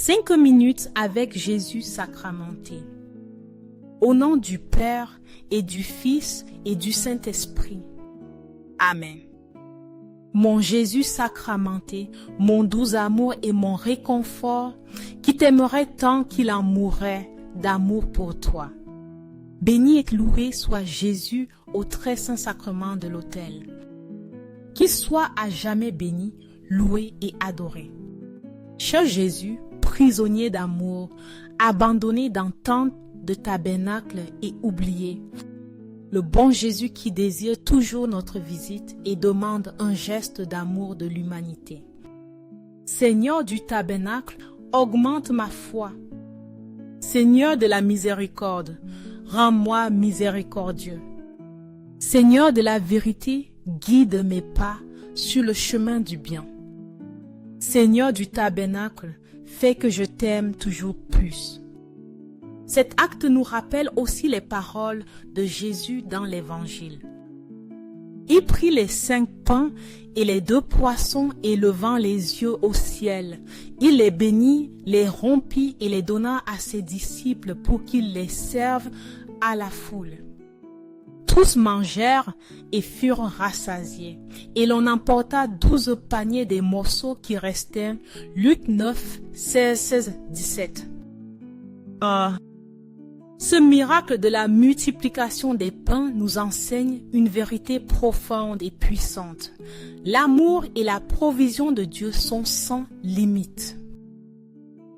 5 minutes avec Jésus sacramenté. Au nom du Père et du Fils et du Saint-Esprit. Amen. Mon Jésus sacramenté, mon doux amour et mon réconfort, qui t'aimerait tant qu'il en mourrait d'amour pour toi. Béni et loué soit Jésus au très saint sacrement de l'autel. Qu'il soit à jamais béni, loué et adoré. Cher Jésus, prisonnier d'amour, abandonné dans tant de tabernacles et oublié, le bon Jésus qui désire toujours notre visite et demande un geste d'amour de l'humanité. Seigneur du tabernacle, augmente ma foi. Seigneur de la miséricorde, rends-moi miséricordieux. Seigneur de la vérité, guide mes pas sur le chemin du bien. Seigneur du tabernacle, fais que je t'aime toujours plus. Cet acte nous rappelle aussi les paroles de Jésus dans l'Évangile. Il prit les 5 pains et les 2 poissons et levant les yeux au ciel, il les bénit, les rompit et les donna à ses disciples pour qu'ils les servent à la foule. Tous mangèrent et furent rassasiés, et l'on emporta 12 paniers des morceaux qui restaient. Luc 9, 16, 17. Ce miracle de la multiplication des pains nous enseigne une vérité profonde et puissante. L'amour et la provision de Dieu sont sans limite.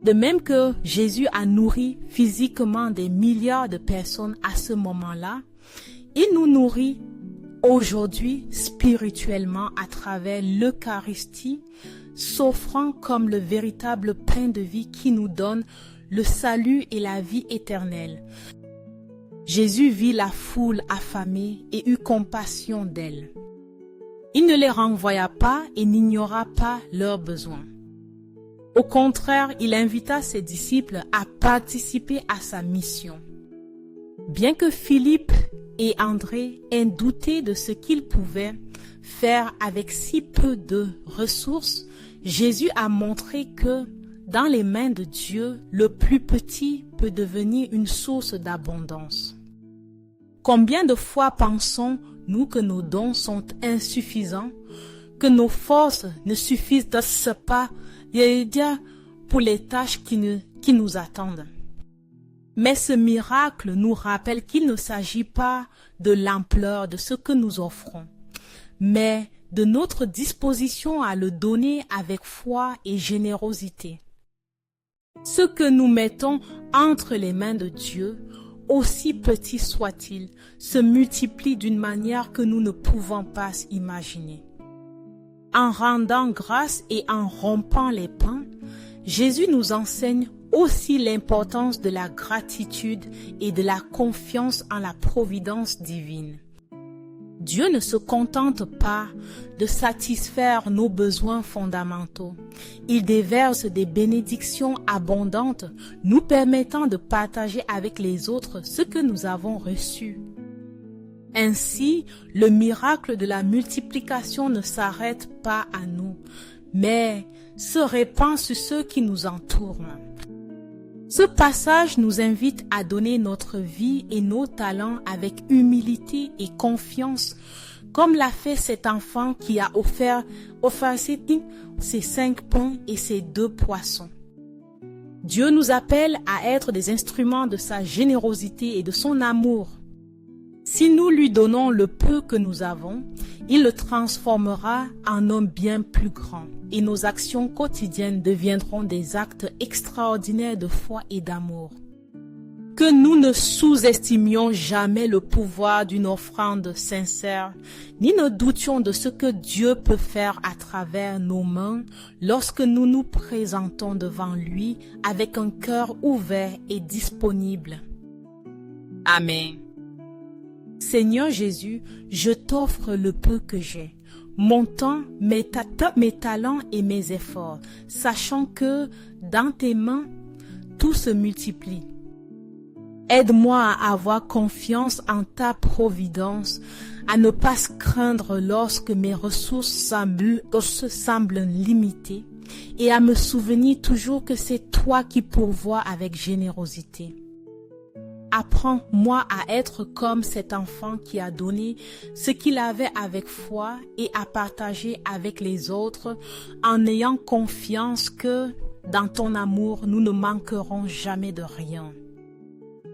De même que Jésus a nourri physiquement des milliards de personnes à ce moment-là, il nous nourrit aujourd'hui spirituellement à travers l'Eucharistie, s'offrant comme le véritable pain de vie qui nous donne le salut et la vie éternelle. Jésus vit la foule affamée et eut compassion d'elle. Il ne les renvoya pas et n'ignora pas leurs besoins. Au contraire, il invita ses disciples à participer à sa mission. Bien que Philippe et André aient douté de ce qu'ils pouvaient faire avec si peu de ressources, Jésus a montré que dans les mains de Dieu, le plus petit peut devenir une source d'abondance. Combien de fois pensons-nous que nos dons sont insuffisants, que nos forces ne suffisent pas pour les tâches qui nous attendent? Mais ce miracle nous rappelle qu'il ne s'agit pas de l'ampleur de ce que nous offrons, mais de notre disposition à le donner avec foi et générosité. Ce que nous mettons entre les mains de Dieu, aussi petit soit-il, se multiplie d'une manière que nous ne pouvons pas imaginer. En rendant grâce et en rompant les pains, Jésus nous enseigne aussi l'importance de la gratitude et de la confiance en la providence divine. Dieu ne se contente pas de satisfaire nos besoins fondamentaux. Il déverse des bénédictions abondantes, nous permettant de partager avec les autres ce que nous avons reçu. Ainsi, le miracle de la multiplication ne s'arrête pas à nous, mais se répand sur ceux qui nous entourent. Ce passage nous invite à donner notre vie et nos talents avec humilité et confiance, comme l'a fait cet enfant qui a offert ses 5 pains et ses 2 poissons. Dieu nous appelle à être des instruments de sa générosité et de son amour. Si nous lui donnons le peu que nous avons, il le transformera en un bien plus grand et nos actions quotidiennes deviendront des actes extraordinaires de foi et d'amour. Que nous ne sous-estimions jamais le pouvoir d'une offrande sincère, ni ne doutions de ce que Dieu peut faire à travers nos mains lorsque nous nous présentons devant lui avec un cœur ouvert et disponible. Amen. Seigneur Jésus, je t'offre le peu que j'ai, mon temps, mes talents et mes efforts, sachant que dans tes mains, tout se multiplie. Aide-moi à avoir confiance en ta providence, à ne pas craindre lorsque mes ressources semblent limitées, et à me souvenir toujours que c'est toi qui pourvois avec générosité. Apprends-moi à être comme cet enfant qui a donné ce qu'il avait avec foi et à partager avec les autres en ayant confiance que dans ton amour, nous ne manquerons jamais de rien.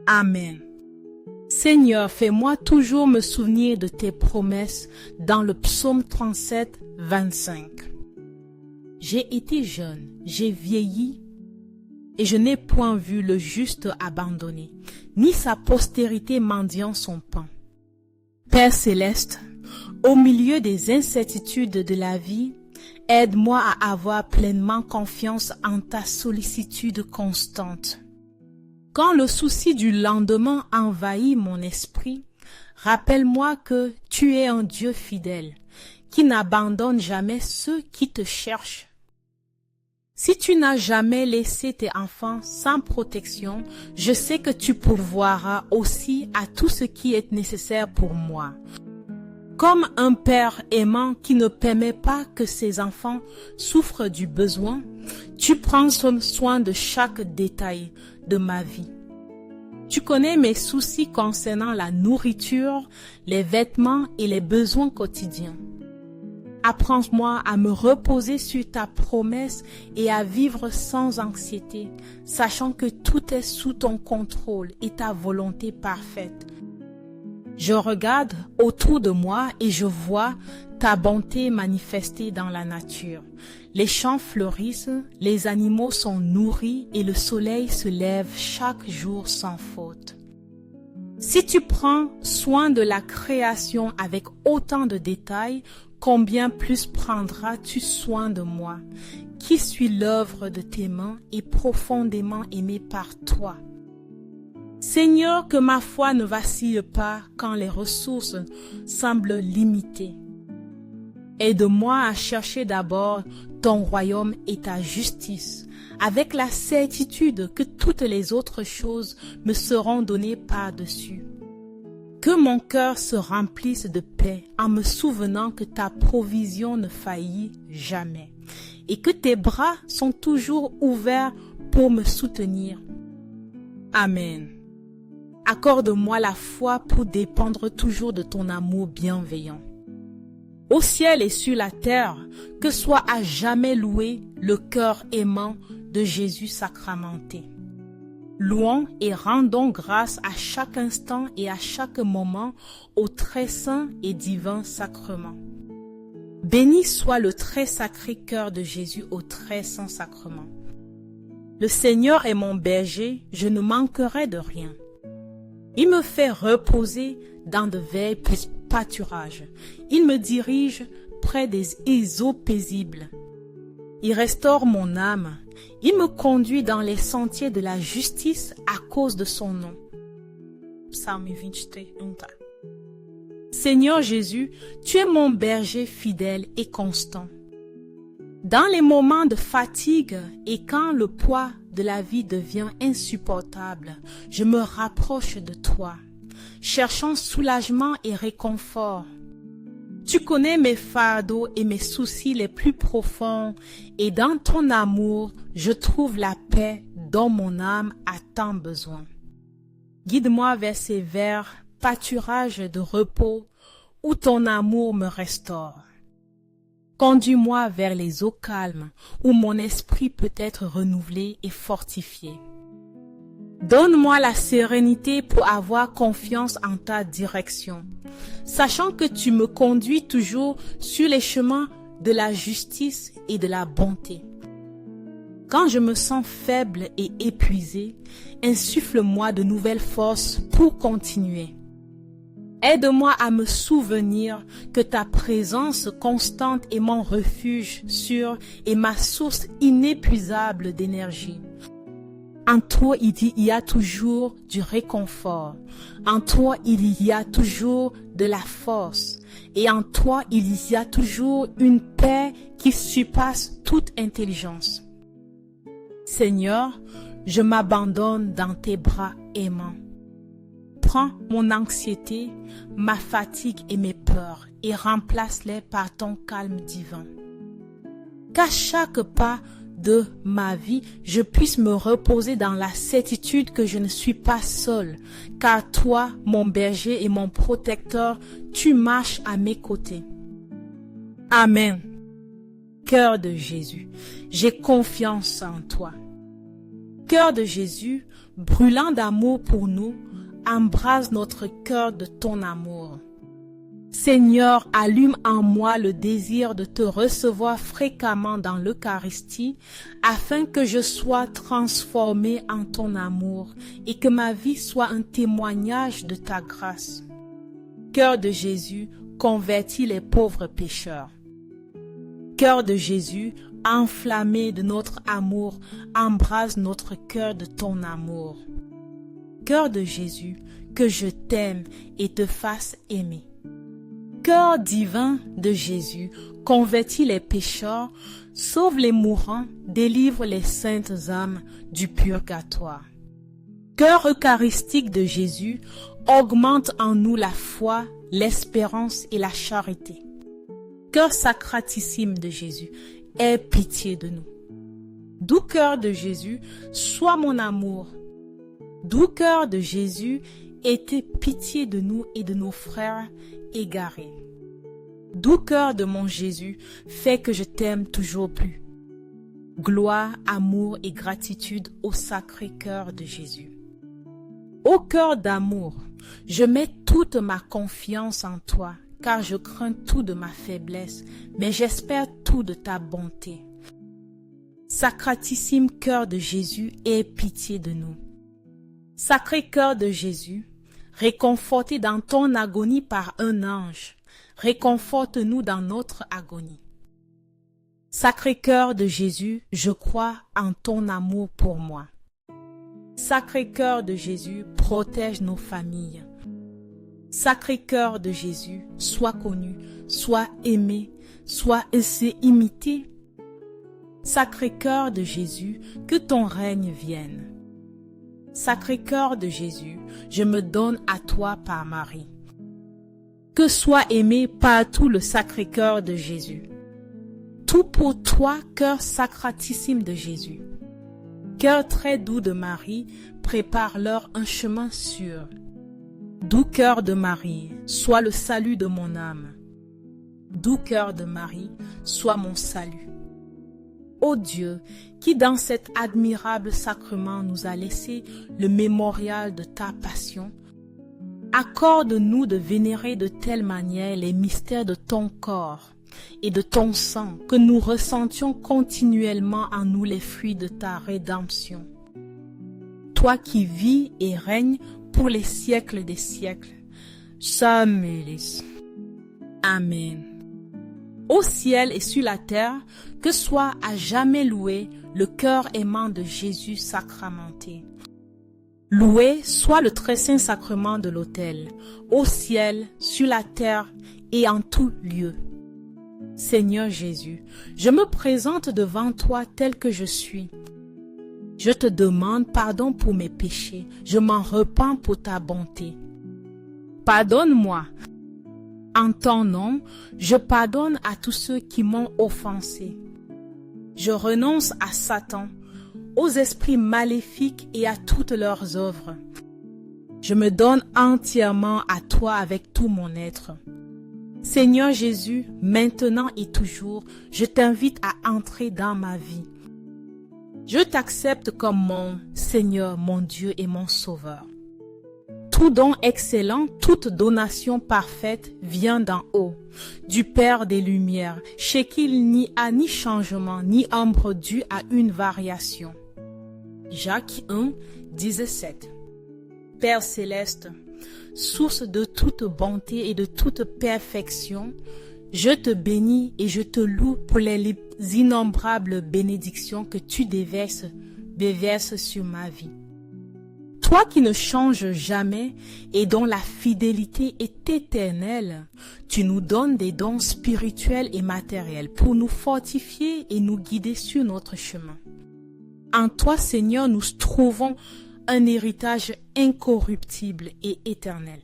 Amen. Seigneur, fais-moi toujours me souvenir de tes promesses dans le psaume 37, 25. J'ai été jeune, j'ai vieilli, et je n'ai point vu le juste abandonné, ni sa postérité mendiant son pain. Père céleste, au milieu des incertitudes de la vie, aide-moi à avoir pleinement confiance en ta sollicitude constante. Quand le souci du lendemain envahit mon esprit, rappelle-moi que tu es un Dieu fidèle, qui n'abandonne jamais ceux qui te cherchent. Si tu n'as jamais laissé tes enfants sans protection, je sais que tu pourvoiras aussi à tout ce qui est nécessaire pour moi. Comme un père aimant qui ne permet pas que ses enfants souffrent du besoin, tu prends soin de chaque détail de ma vie. Tu connais mes soucis concernant la nourriture, les vêtements et les besoins quotidiens. Apprends-moi à me reposer sur ta promesse et à vivre sans anxiété, sachant que tout est sous ton contrôle et ta volonté parfaite. Je regarde autour de moi et je vois ta bonté manifestée dans la nature. Les champs fleurissent, les animaux sont nourris et le soleil se lève chaque jour sans faute. Si tu prends soin de la création avec autant de détails, combien plus prendras-tu soin de moi, qui suis l'œuvre de tes mains et profondément aimé par toi. Seigneur, que ma foi ne vacille pas quand les ressources semblent limitées. Aide-moi à chercher d'abord ton royaume et ta justice, avec la certitude que toutes les autres choses me seront données par-dessus. Que mon cœur se remplisse de paix en me souvenant que ta provision ne faillit jamais et que tes bras sont toujours ouverts pour me soutenir. Amen. Accorde-moi la foi pour dépendre toujours de ton amour bienveillant. Au ciel et sur la terre, que soit à jamais loué le cœur aimant de Jésus sacramenté. Louons et rendons grâce à chaque instant et à chaque moment au très saint et divin sacrement. Béni soit le très sacré cœur de Jésus au très saint sacrement. Le Seigneur est mon berger, je ne manquerai de rien. Il me fait reposer dans de verts pâturages. Il me dirige près des eaux paisibles. Il restaure mon âme. Il me conduit dans les sentiers de la justice à cause de son nom. Psalm 23. Seigneur Jésus, tu es mon berger fidèle et constant. Dans les moments de fatigue et quand le poids de la vie devient insupportable, je me rapproche de toi, cherchant soulagement et réconfort. Tu connais mes fardeaux et mes soucis les plus profonds, et dans ton amour, je trouve la paix dont mon âme a tant besoin. Guide-moi vers ces verts pâturages de repos où ton amour me restaure. Conduis-moi vers les eaux calmes où mon esprit peut être renouvelé et fortifié. Donne-moi la sérénité pour avoir confiance en ta direction, sachant que tu me conduis toujours sur les chemins de la justice et de la bonté. Quand je me sens faible et épuisé, insuffle-moi de nouvelles forces pour continuer. Aide-moi à me souvenir que ta présence constante est mon refuge sûr et ma source inépuisable d'énergie. En toi, il y a toujours du réconfort. En toi, il y a toujours de la force. Et en toi, il y a toujours une paix qui surpasse toute intelligence. Seigneur, je m'abandonne dans tes bras aimants. Prends mon anxiété, ma fatigue et mes peurs et remplace-les par ton calme divin. Qu'à chaque pas de ma vie, je puisse me reposer dans la certitude que je ne suis pas seul, car toi, mon berger et mon protecteur, tu marches à mes côtés. Amen. Cœur de Jésus, j'ai confiance en toi. Cœur de Jésus, brûlant d'amour pour nous, embrase notre cœur de ton amour. Seigneur, allume en moi le désir de te recevoir fréquemment dans l'Eucharistie, afin que je sois transformé en ton amour et que ma vie soit un témoignage de ta grâce. Cœur de Jésus, convertis les pauvres pécheurs. Cœur de Jésus, enflammé de notre amour, embrase notre cœur de ton amour. Cœur de Jésus, que je t'aime et te fasse aimer. Cœur divin de Jésus, convertis les pécheurs, sauve les mourants, délivre les saintes âmes du purgatoire. Cœur eucharistique de Jésus, augmente en nous la foi, l'espérance et la charité. Cœur sacratissime de Jésus, aie pitié de nous. Doux cœur de Jésus, sois mon amour. Doux cœur de Jésus, aie pitié de nous et de nos frères égarés. Doux cœur de mon Jésus, fais que je t'aime toujours plus. Gloire, amour et gratitude au sacré cœur de Jésus. Ô cœur d'amour, je mets toute ma confiance en toi, car je crains tout de ma faiblesse, mais j'espère tout de ta bonté. Sacratissime cœur de Jésus, aie pitié de nous. Sacré cœur de Jésus, réconforté dans ton agonie par un ange, réconforte-nous dans notre agonie. Sacré cœur de Jésus, je crois en ton amour pour moi. Sacré cœur de Jésus, protège nos familles. Sacré cœur de Jésus, sois connu, sois aimé, sois imité. Sacré cœur de Jésus, que ton règne vienne. Sacré cœur de Jésus, je me donne à toi par Marie. Que soit aimé partout le sacré cœur de Jésus. Tout pour toi, cœur sacratissime de Jésus. Cœur très doux de Marie, prépare-leur un chemin sûr. Doux cœur de Marie, sois le salut de mon âme. Doux cœur de Marie, sois mon salut. Ô Dieu, qui dans cet admirable sacrement nous a laissé le mémorial de ta passion, accorde-nous de vénérer de telle manière les mystères de ton corps et de ton sang, que nous ressentions continuellement en nous les fruits de ta rédemption. Toi qui vis et règnes pour les siècles des siècles. Samuelis. Amen. Au ciel et sur la terre, que soit à jamais loué le cœur aimant de Jésus sacramenté. Loué soit le très saint sacrement de l'autel, au ciel, sur la terre et en tout lieu. Seigneur Jésus, je me présente devant toi tel que je suis. Je te demande pardon pour mes péchés, je m'en repens pour ta bonté. Pardonne-moi. En ton nom, je pardonne à tous ceux qui m'ont offensé. Je renonce à Satan, aux esprits maléfiques et à toutes leurs œuvres. Je me donne entièrement à toi avec tout mon être. Seigneur Jésus, maintenant et toujours, je t'invite à entrer dans ma vie. Je t'accepte comme mon Seigneur, mon Dieu et mon Sauveur. Tout don excellent, toute donation parfaite vient d'en haut, du Père des Lumières, chez qui il n'y a ni changement, ni ombre due à une variation. Jacques 1, 17. Père céleste, source de toute bonté et de toute perfection, je te bénis et je te loue pour les innombrables bénédictions que tu déverses sur ma vie. Toi qui ne changes jamais et dont la fidélité est éternelle, tu nous donnes des dons spirituels et matériels pour nous fortifier et nous guider sur notre chemin. En toi, Seigneur, nous trouvons un héritage incorruptible et éternel.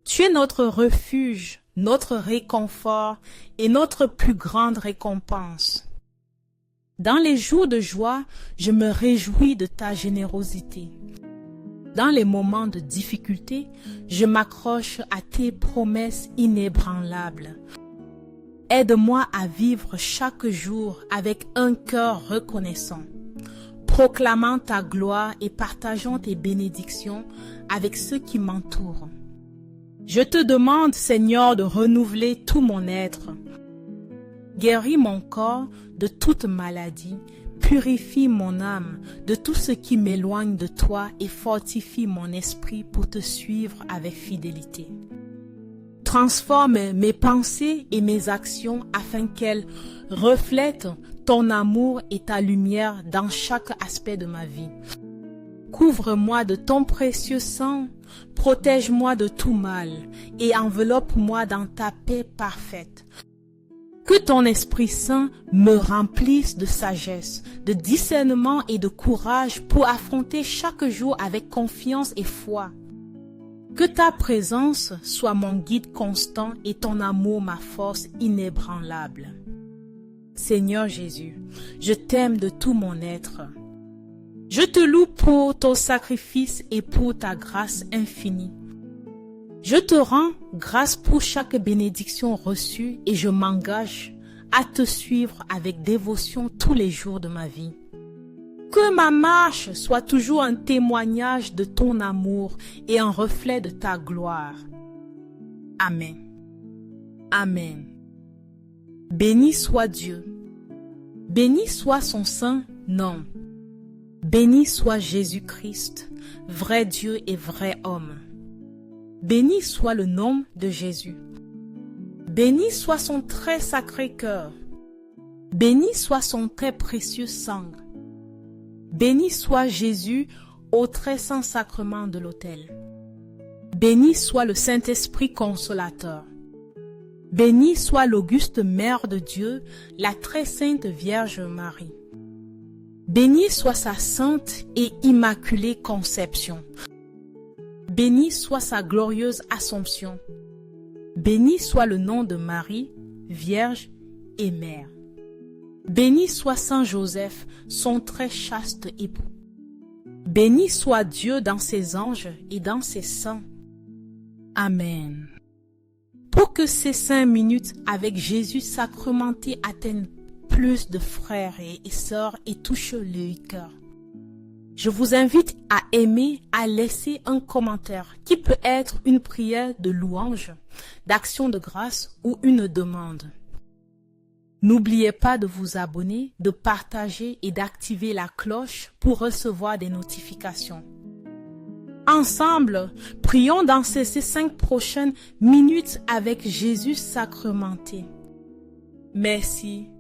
Tu es notre refuge, notre réconfort et notre plus grande récompense. Dans les jours de joie, je me réjouis de ta générosité. Dans les moments de difficulté, je m'accroche à tes promesses inébranlables. Aide-moi à vivre chaque jour avec un cœur reconnaissant, proclamant ta gloire et partageant tes bénédictions avec ceux qui m'entourent. Je te demande, Seigneur, de renouveler tout mon être. Guéris mon corps de toute maladie, purifie mon âme de tout ce qui m'éloigne de toi et fortifie mon esprit pour te suivre avec fidélité. Transforme mes pensées et mes actions afin qu'elles reflètent ton amour et ta lumière dans chaque aspect de ma vie. Couvre-moi de ton précieux sang, protège-moi de tout mal et enveloppe-moi dans ta paix parfaite. Que ton Esprit Saint me remplisse de sagesse, de discernement et de courage pour affronter chaque jour avec confiance et foi. Que ta présence soit mon guide constant et ton amour ma force inébranlable. Seigneur Jésus, je t'aime de tout mon être. Je te loue pour ton sacrifice et pour ta grâce infinie. Je te rends grâce pour chaque bénédiction reçue et je m'engage à te suivre avec dévotion tous les jours de ma vie. Que ma marche soit toujours un témoignage de ton amour et un reflet de ta gloire. Amen. Amen. Béni soit Dieu. Béni soit son saint nom. Béni soit Jésus-Christ, vrai Dieu et vrai homme. Béni soit le nom de Jésus. Béni soit son très sacré cœur. Béni soit son très précieux sang. Béni soit Jésus au très saint sacrement de l'autel. Béni soit le Saint-Esprit consolateur. Béni soit l'auguste Mère de Dieu, la très sainte Vierge Marie. Béni soit sa sainte et immaculée conception. Béni soit sa glorieuse Assomption. Béni soit le nom de Marie, Vierge et Mère. Béni soit Saint Joseph, son très chaste époux. Béni soit Dieu dans ses anges et dans ses saints. Amen. Pour que ces 5 minutes avec Jésus sacramenté atteignent plus de frères et sœurs et touchent le cœur, je vous invite à aimer, à laisser un commentaire qui peut être une prière de louange, d'action de grâce ou une demande. N'oubliez pas de vous abonner, de partager et d'activer la cloche pour recevoir des notifications. Ensemble, prions dans ces 5 prochaines minutes avec Jésus sacramenté. Merci